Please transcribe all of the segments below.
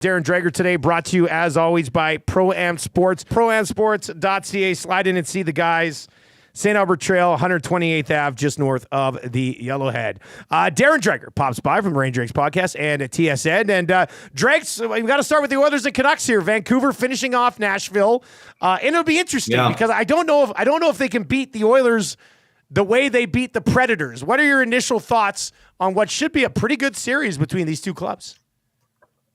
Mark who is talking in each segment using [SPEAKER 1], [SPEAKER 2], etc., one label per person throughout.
[SPEAKER 1] Darren Dreger today, brought to you as always by Pro-Am Sports. ProAmSports.ca. Slide in and see the guys. St. Albert Trail, 128th Ave, just north of the Yellowhead. Darren Dreger pops by from the Rain Dregs podcast and at TSN. And Dregs, we've got to start with the Oilers and Canucks here. Vancouver finishing off Nashville, and it'll be interesting because I don't know if they can beat the Oilers the way they beat the Predators. What are your initial thoughts on what should be a pretty good series between these two clubs?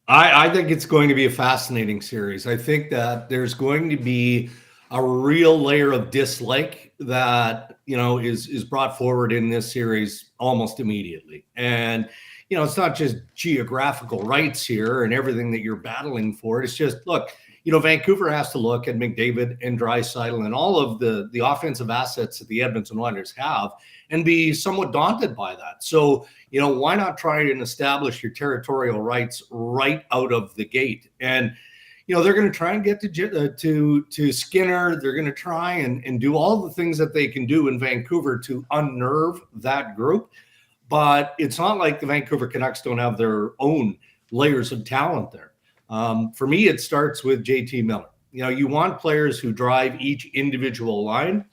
[SPEAKER 2] I think it's going to be a fascinating series. I think that there's going to be a real layer of dislike that, is brought forward in this series almost immediately. And, it's not just geographical rights here and everything that you're battling for. It's just, look, Vancouver has to look at McDavid and Draisaitl and all of the offensive assets that the Edmonton Oilers have and be somewhat daunted by that. So, why not try and establish your territorial rights right out of the gate? And, they're going to try and get to Skinner. They're going to try and do all the things that they can do in Vancouver to unnerve that group. But it's not like the Vancouver Canucks don't have their own layers of talent there. For me, it starts with JT Miller. You want players who drive each individual line.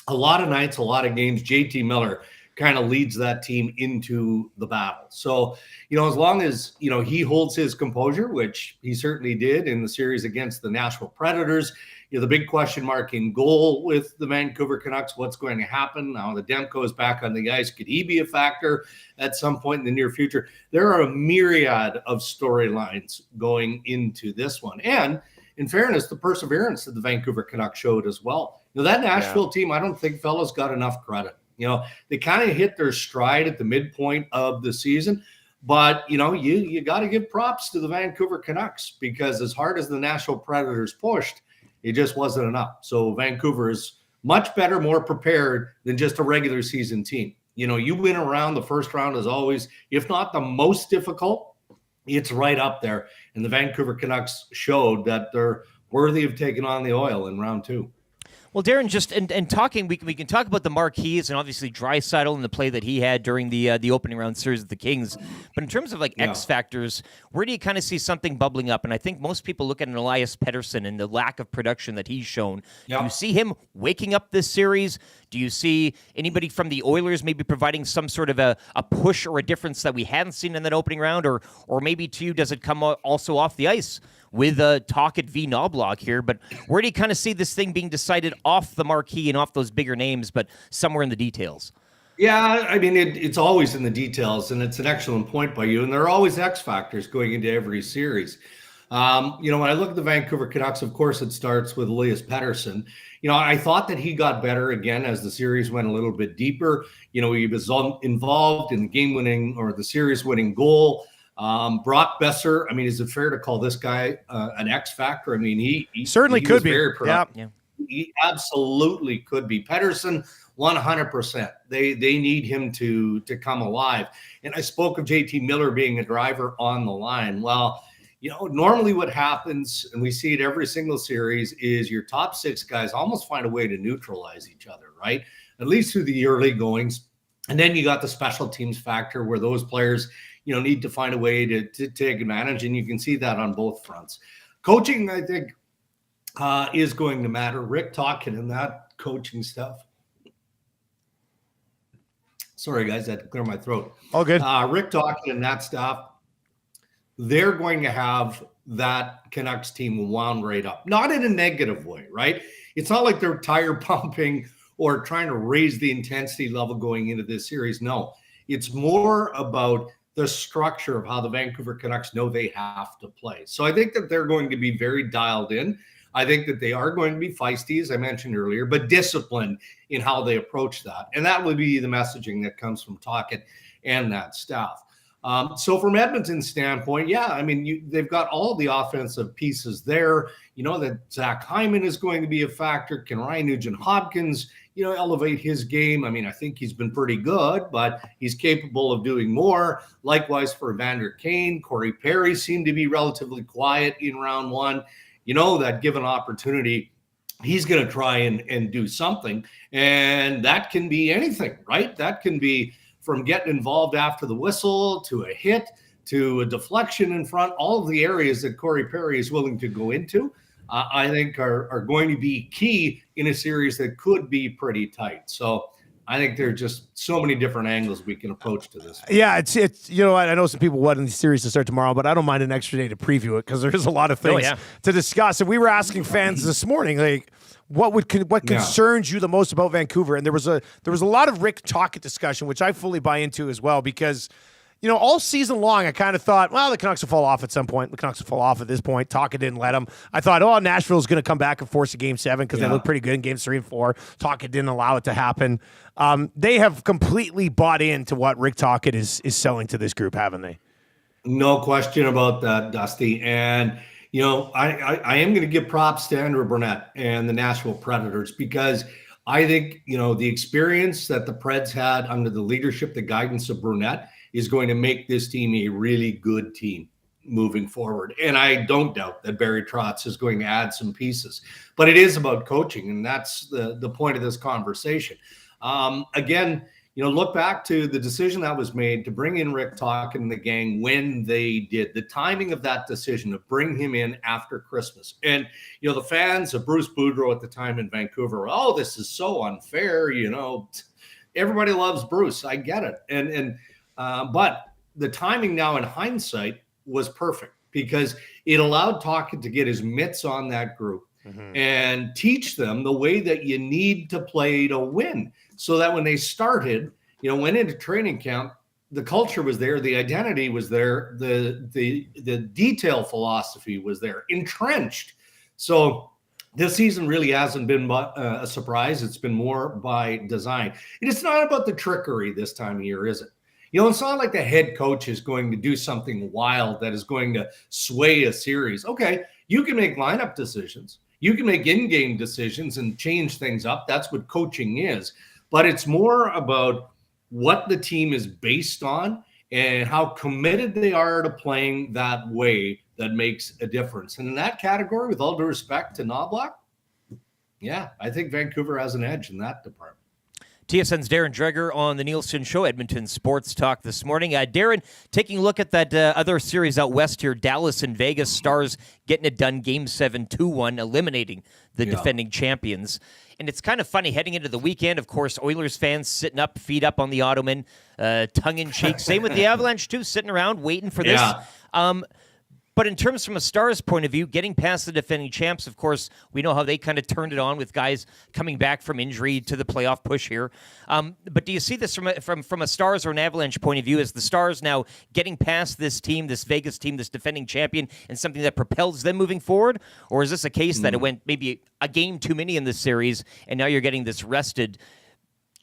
[SPEAKER 2] A lot of nights, a lot of games, JT Miller kind of leads that team into the battle. So, as long as, he holds his composure, which he certainly did in the series against the Nashville Predators, the big question mark in goal with the Vancouver Canucks, what's going to happen? Now the Demko is back on the ice. Could he be a factor at some point in the near future? There are a myriad of storylines going into this one. And in fairness, the perseverance that the Vancouver Canucks showed as well. That Nashville team, I don't think fellas got enough credit. They kind of hit their stride at the midpoint of the season, but you got to give props to the Vancouver Canucks because as hard as the Nashville Predators pushed, it just wasn't enough. So Vancouver is much better, more prepared than just a regular season team. You win around the first round as always, if not the most difficult, it's right up there. And the Vancouver Canucks showed that they're worthy of taking on the Oil in round two.
[SPEAKER 3] Well, Darren, just and talking, we can talk about the marquees and obviously Draisaitl and the play that he had during the opening round series with the Kings. But in terms of X factors, where do you kind of see something bubbling up? And I think most people look at an Elias Pettersson and the lack of production that he's shown. Do you see him waking up this series? Do you see anybody from the Oilers maybe providing some sort of a push or a difference that we hadn't seen in that opening round? Or maybe to you, does it come also off the ice with Tocchet v. Knoblauch here? But where do you kind of see this thing being decided off the marquee and off those bigger names, but somewhere in the details?
[SPEAKER 2] Yeah, I mean, it's always in the details, and it's an excellent point by you. And there are always X factors going into every series. When I look at the Vancouver Canucks, of course, it starts with Elias Pettersson. I thought that he got better again as the series went a little bit deeper. He was involved in the game-winning or the series-winning goal. Brock Besser, I mean, is it fair to call this guy an X factor? I mean, he
[SPEAKER 1] certainly could be.
[SPEAKER 2] Very productive. He absolutely could be. Pettersson, 100%. They need him to come alive. And I spoke of JT Miller being a driver on the line. Well, normally what happens, and we see it every single series, is your top six guys almost find a way to neutralize each other, right? At least through the early goings. And then you got the special teams factor where those players, need to find a way to take advantage. And you can see that on both fronts. Coaching, I think, is going to matter. Rick Tocchet and that coaching stuff. Sorry, guys, I had to clear my throat.
[SPEAKER 1] All good.
[SPEAKER 2] Rick Tocchet and that stuff, they're going to have that Canucks team wound right up. Not in a negative way, right? It's not like they're tire pumping or trying to raise the intensity level going into this series. No, it's more about the structure of how the Vancouver Canucks know they have to play. So I think that they're going to be very dialed in. I think that they are going to be feisty, as I mentioned earlier, but disciplined in how they approach that. And that would be the messaging that comes from Tocchet and that staff. So from Edmonton's standpoint, they've got all the offensive pieces there. That Zach Hyman is going to be a factor. Can Ryan Nugent-Hopkins, elevate his game? I mean, I think he's been pretty good, but he's capable of doing more. Likewise for Evander Kane. Corey Perry seemed to be relatively quiet in round one. That given opportunity, he's going to try and do something. And that can be anything, right? That can be from getting involved after the whistle to a hit to a deflection in front, all of the areas that Corey Perry is willing to go into, I think are going to be key in a series that could be pretty tight. So I think there are just so many different angles we can approach to this.
[SPEAKER 1] Yeah, it's I know some people want the series to start tomorrow, but I don't mind an extra day to preview it because there's a lot of things to discuss. And we were asking fans this morning, like, what concerns you the most about Vancouver? And there was a lot of Rick Tocchet discussion, which I fully buy into as well, because all season long, I kind of thought, well, the Canucks will fall off at some point. The Canucks will fall off at this point. Tocchet didn't let them. I thought, Nashville's going to come back and force a Game 7 because they look pretty good in Games 3 and 4. Tocchet didn't allow it to happen. They have completely bought into what Rick Tocchet is selling to this group, haven't they?
[SPEAKER 2] No question about that, Dusty. And, I am going to give props to Andrew Burnett and the Nashville Predators, because I think, the experience that the Preds had under the leadership, the guidance of Burnett, is going to make this team a really good team moving forward. And I don't doubt that Barry Trotz is going to add some pieces. But it is about coaching, and that's the point of this conversation. Again, look back to the decision that was made to bring in Rick Tocchet and the gang when they did. The timing of that decision to bring him in after Christmas. And, the fans of Bruce Boudreau at the time in Vancouver, this is so unfair, everybody loves Bruce. I get it. But the timing now in hindsight was perfect, because it allowed Tocchet to get his mitts on that group and teach them the way that you need to play to win, so that when they started, went into training camp, the culture was there, the identity was there, the detail philosophy was there, entrenched. So this season really hasn't been a surprise. It's been more by design. And it's not about the trickery this time of year, is it? It's not like the head coach is going to do something wild that is going to sway a series. Okay, you can make lineup decisions. You can make in-game decisions and change things up. That's what coaching is. But it's more about what the team is based on and how committed they are to playing that way that makes a difference. And in that category, with all due respect to Knoblauch, I think Vancouver has an edge in that department.
[SPEAKER 3] TSN's Darren Dreger on the Nielson Show, Edmonton Sports Talk this morning. Darren, taking a look at that other series out west here, Dallas and Vegas, Stars getting it done, Game 7, 2-1, eliminating the defending champions. And it's kind of funny, heading into the weekend, of course, Oilers fans sitting up, feet up on the ottoman, tongue-in-cheek. Same with the Avalanche, too, sitting around waiting for this. But in terms from a Stars point of view, getting past the defending champs, of course, we know how they kind of turned it on with guys coming back from injury to the playoff push here. But do you see this from a Stars or an Avalanche point of view, as the Stars now getting past this team, this Vegas team, this defending champion, and something that propels them moving forward? Or is this a case that it went maybe a game too many in this series, and now you're getting this rested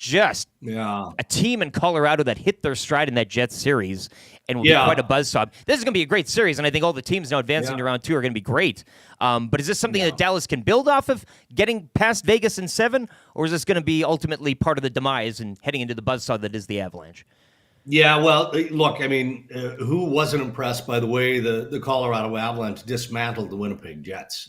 [SPEAKER 3] a team in Colorado that hit their stride in that Jets series and will be quite a buzzsaw. This is going to be a great series, and I think all the teams now advancing to round 2 are going to be great. But is this something that Dallas can build off of, getting past Vegas in 7, or is this going to be ultimately part of the demise and heading into the buzzsaw that is the Avalanche?
[SPEAKER 2] Yeah, well, look, I mean, who wasn't impressed by the way the Colorado Avalanche dismantled the Winnipeg Jets?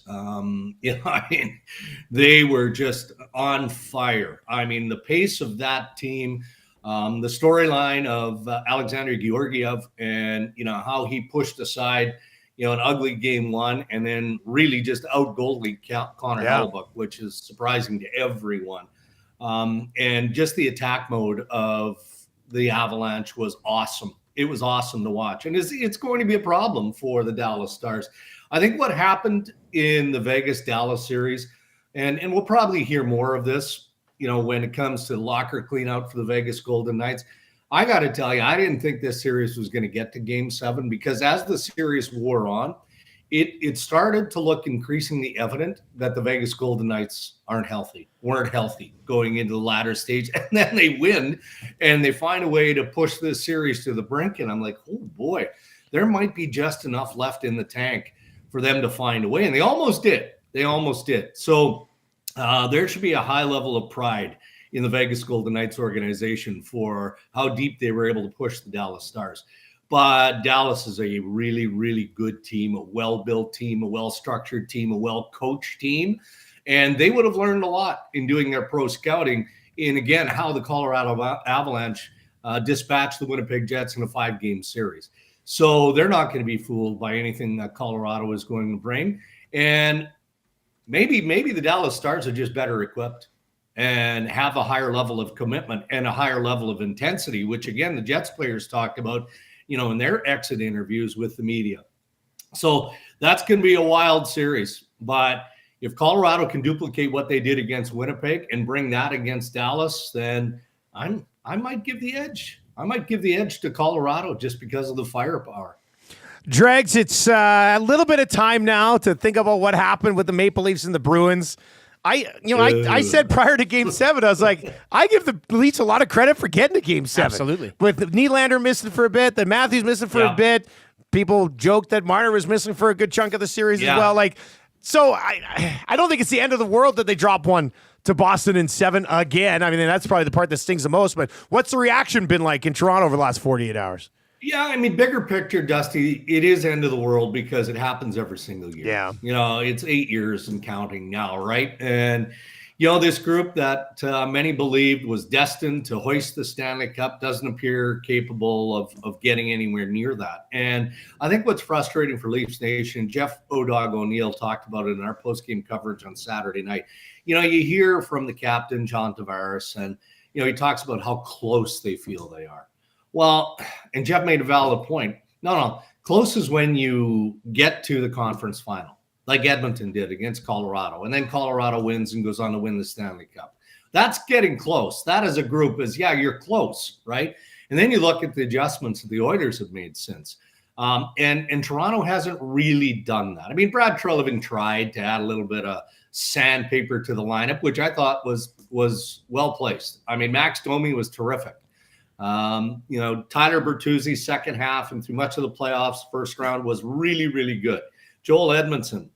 [SPEAKER 2] They were just on fire. I mean, the pace of that team, the storyline of Alexander Georgiev and, how he pushed aside, an ugly game 1 and then really just out-goalie Connor Hellebuyck, which is surprising to everyone. And just the attack mode of the Avalanche was awesome. It was awesome to watch. And it's going to be a problem for the Dallas Stars. I think what happened in the Vegas-Dallas series, and we'll probably hear more of this, when it comes to locker cleanout for the Vegas Golden Knights. I got to tell you, I didn't think this series was going to get to Game 7, because as the series wore on, it started to look increasingly evident that the Vegas Golden Knights weren't healthy going into the latter stage. And then they win and they find a way to push this series to the brink. And I'm like, oh boy, there might be just enough left in the tank for them to find a way. And they almost did. So there should be a high level of pride in the Vegas Golden Knights organization for how deep they were able to push the Dallas Stars. But Dallas is a really, really good team, a well-built team, a well-structured team, a well-coached team. And they would have learned a lot in doing their pro scouting in, again, how the Colorado Avalanche dispatched the Winnipeg Jets in a 5-game series. So they're not going to be fooled by anything that Colorado is going to bring. And maybe the Dallas Stars are just better equipped and have a higher level of commitment and a higher level of intensity, which again, the Jets players talked about, in their exit interviews with the media. So that's going to be a wild series. But if Colorado can duplicate what they did against Winnipeg and bring that against Dallas, then I might give the edge. I might give the edge to Colorado just because of the firepower.
[SPEAKER 1] Dregs, it's a little bit of time now to think about what happened with the Maple Leafs and the Bruins. I said prior to Game 7, I was like, I give the Leafs a lot of credit for getting to Game 7.
[SPEAKER 3] Absolutely.
[SPEAKER 1] With Nylander missing for a bit, then Matthews missing for a bit. People joked that Marner was missing for a good chunk of the series as well. So I don't think it's the end of the world that they drop one to Boston in 7 again. I mean, that's probably the part that stings the most. But what's the reaction been like in Toronto over the last 48 hours?
[SPEAKER 2] Yeah, I mean, bigger picture, Dusty, it is end of the world because it happens every single year.
[SPEAKER 1] Yeah.
[SPEAKER 2] It's 8 years and counting now, right? And, this group that many believed was destined to hoist the Stanley Cup doesn't appear capable of getting anywhere near that. And I think what's frustrating for Leafs Nation, Jeff O'Dog-O'Neill talked about it in our post-game coverage on Saturday night. You hear from the captain, John Tavares, and, he talks about how close they feel they are. Well, and Jeff made a valid point. No, close is when you get to the conference final, like Edmonton did against Colorado, and then Colorado wins and goes on to win the Stanley Cup. That's getting close. That as a group is, you're close, right? And then you look at the adjustments that the Oilers have made since. And Toronto hasn't really done that. I mean, Brad Treliving tried to add a little bit of sandpaper to the lineup, which I thought was well placed. I mean, Max Domi was terrific. Tyler Bertuzzi, second half and through much of the playoffs, first round was really, really good. Joel Edmondson,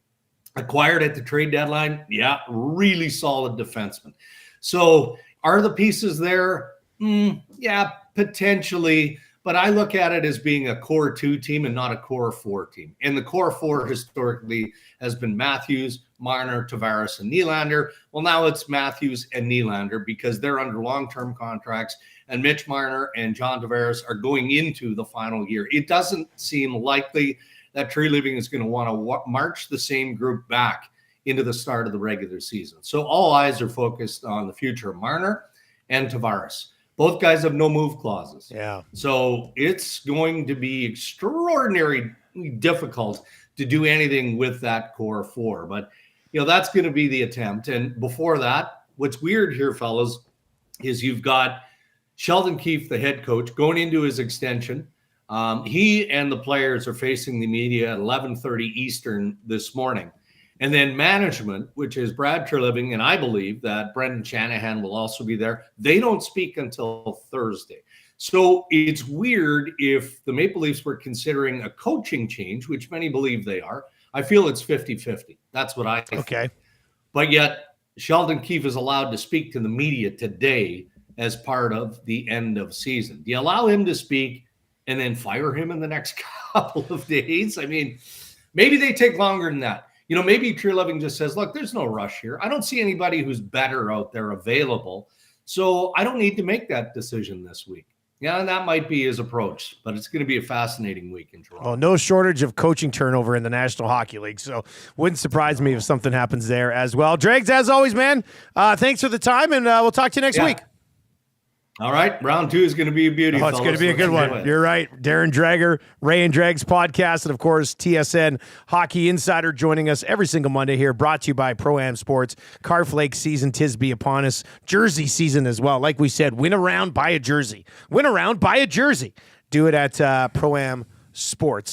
[SPEAKER 2] acquired at the trade deadline. Yeah, really solid defenseman. So are the pieces there? Yeah, potentially. But I look at it as being a core 2 team and not a core 4 team. And the core 4 historically has been Matthews, Marner, Tavares, and Nylander. Well, now it's Matthews and Nylander because they're under long-term contracts, and Mitch Marner and John Tavares are going into the final year. It doesn't seem likely that Treliving is going to want to march the same group back into the start of the regular season. So all eyes are focused on the future of Marner and Tavares. Both guys have no move clauses.
[SPEAKER 1] Yeah.
[SPEAKER 2] So it's going to be extraordinarily difficult to do anything with that core 4. But, that's going to be the attempt. And before that, what's weird here, fellas, is you've got Sheldon Keefe, the head coach, going into his extension. He and the players are facing the media at 11:30 Eastern this morning. And then management, which is Brad Treliving, and I believe that Brendan Shanahan will also be there. They don't speak until Thursday. So it's weird if the Maple Leafs were considering a coaching change, which many believe they are. I feel it's 50-50. That's what I think.
[SPEAKER 1] Okay.
[SPEAKER 2] But yet Sheldon Keefe is allowed to speak to the media today as part of the end of season. Do you allow him to speak and then fire him in the next couple of days? I mean, maybe they take longer than that. Maybe Treliving just says, look, there's no rush here. I don't see anybody who's better out there available. So I don't need to make that decision this week. Yeah, and that might be his approach, but it's going to be a fascinating week in Toronto.
[SPEAKER 1] Oh, no shortage of coaching turnover in the National Hockey League, so wouldn't surprise me if something happens there as well. Dregs, as always, man, thanks for the time, and we'll talk to you next week.
[SPEAKER 2] All right, round 2 is going to be a beauty.
[SPEAKER 1] Oh, it's going to be a good one. You're right. Darren Dreger, Ray and Dregs podcast, and of course, TSN Hockey Insider joining us every single Monday here, brought to you by Pro-Am Sports. Carflake season, Tisby upon us. Jersey season as well. Like we said, win around, buy a jersey. Win around, buy a jersey. Do it at Pro-Am Sports.